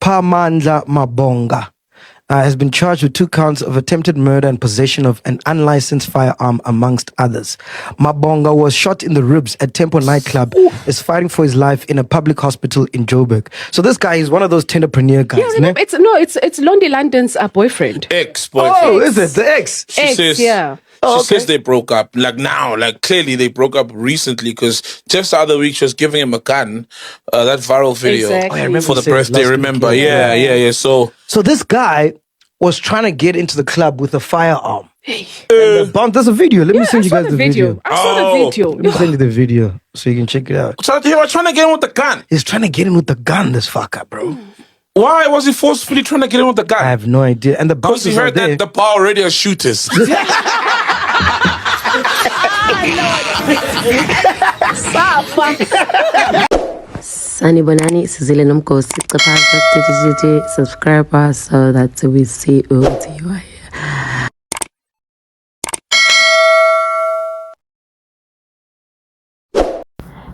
Phamandla Mabonga has been charged with 2 counts of attempted murder and possession of an unlicensed firearm, amongst others. Mabonga was shot in the ribs at Tempo nightclub, is fighting for his life in a public hospital in Joburg. So this guy is one of those entrepreneur guys. Yeah, it's Londy London's boyfriend. Ex-boyfriend. Oh, is it? The ex? She says, yeah. She says they broke up. Clearly they broke up recently because just the other week she was giving him a gun. That viral video. Exactly. Oh, I remember for the birthday, remember? Week, yeah. So this guy was trying to get into the club with a firearm. There's a video. Let me send you guys the video. I saw the video. Let me send you the video so you can check it out. So he was trying to get in with the gun. He's trying to get in with the gun, this fucker, bro. Why was he forcefully trying to get in with the gun? I have no idea. And the because he bouncers heard that the power radio are shooters. Sanibonani sizile nomgosi cephaza subscriber so that we see ukuthi you are here.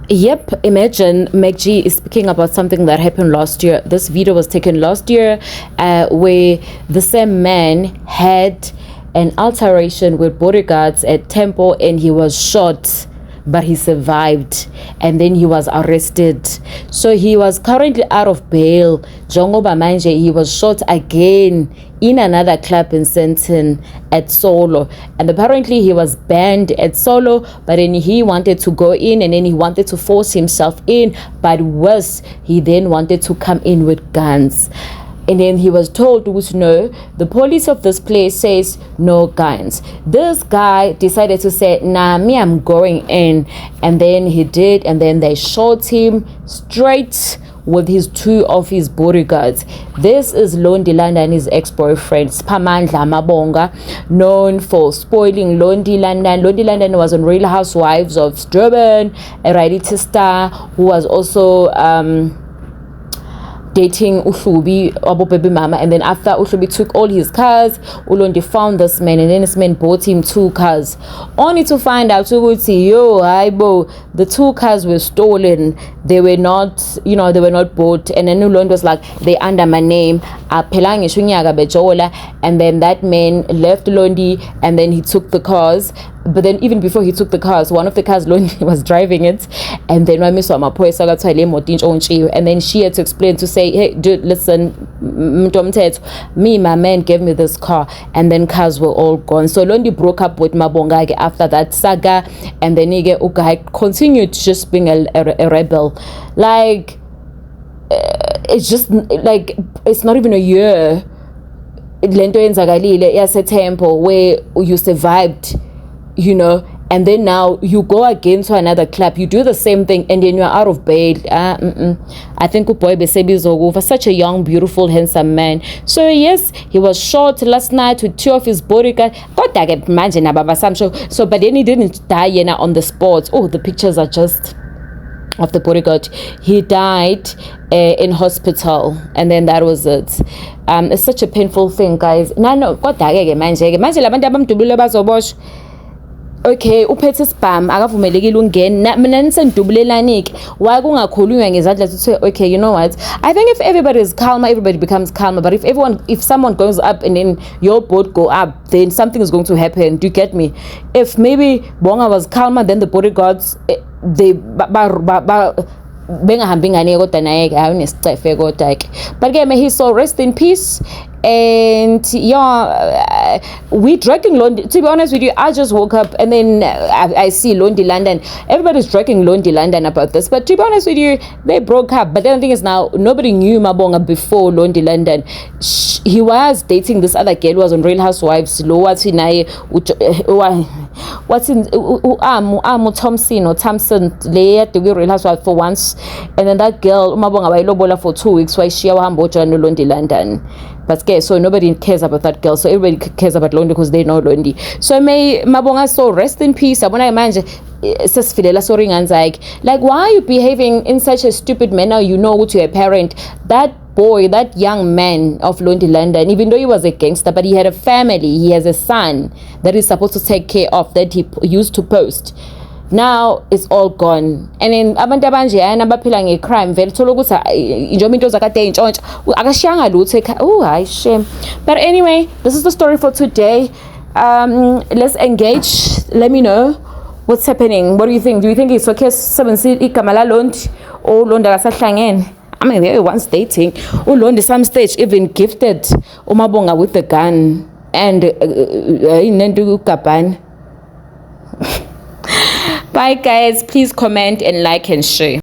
Yep, imagine Meg G is speaking about something that happened last year. This video was taken last year where the same man had an altercation with bodyguards at Tempo and he was shot, but he survived and then he was arrested. So he was currently out of bail. Jongoba manje, he was shot again in another club in Sandton at Solo, and apparently he was banned at Solo, but then he wanted to go in and then he wanted to force himself in, but worse, he then wanted to come in with guns. And then he was told, no, the police of this place says no guns. This guy decided to say, nah, me, I'm going in. And then he did, and then they shot him straight with his 2 of his bodyguards. This is Londy London and his ex-boyfriend, Phamandla Mabonga, known for spoiling Londy London. Londy London was on Real Housewives of Durban, a reality star who was also dating Oohh, Abo baby mama, and then after Oohh took all his cars, Londy found this man, and then this man bought him 2 cars, only to find out the 2 cars were stolen. They were not, they were not bought, and then Londy was like, they under my name, and then that man left Londy, and then he took the cars. But then even before he took the cars, one of the cars Londy was driving it, and then and then she had to explain to say, hey dude, listen, me, my man gave me this car, and then cars were all gone. So Londy broke up with Mabonga after that saga, and then he continued just being a rebel. Like it's just like it's not even a year lento yenzakalile yaseTempo where you survived, and then now you go again to another club, you do the same thing, and then you're out of bail. I think Uboy Besebizogo, such a young, beautiful, handsome man. So yes, he was shot last night with 2 of his bodyguards. God, I can imagine about some show. So, but then he didn't die on the spot. Oh, the pictures are just of the bodyguard. He died in hospital, and then that was it. It's such a painful thing, guys. No, God, I can imagine. Okay, uphethe spam akavumelekile ungena mina nisendubulelanike why kungakhulunywa ngezandla to say, okay, you know what, I think if everybody is calmer, everybody becomes calmer. But if someone goes up and then your boat go up, then something is going to happen. Do you get me? If maybe Bonga was calmer, then the bodyguards they bengahambi ngane kodwa naye ke awunesicefe kodwa ke. But ke may he so rest in peace. And yeah, we dragging Londy. To be honest with you, I just woke up and then I see Londy London. Everybody's dragging Londy London about this. But to be honest with you, they broke up. But then the thing is now, nobody knew Mabonga before Londy London. He was dating this other girl who was on Real Housewives. What's in Thompson or Thompson? They had to be Real Housewives for once. And then that girl, Mabonga, wailobola for 2 weeks. Why she hamboja no Londy London. But so nobody cares about that girl. So everybody cares about Londy because they know Londy. So may Mabonga so rest in peace. I want to imagine like why are you behaving in such a stupid manner? You know what you're a parent. That boy, that young man of Londy London, even though he was a gangster, but he had a family. He has a son that he's supposed to take care of, that he used to post. now it's all gone. And then abantu abanjeyana abaphila ngecrime vele thola ukuthi njengoba into zakade eyintshontsha akashiyanga lutho hayi shame. But anyway, this is the story for today. Let's engage. Let me know what's happening. What do you think? Do you think it's okay sebenzisa igama la Londy or Londy akasahlangene? I mean, they were once dating. Londy some stage even gifted Mabonga with the gun and inendu kapan. Bye guys, please comment and like and share.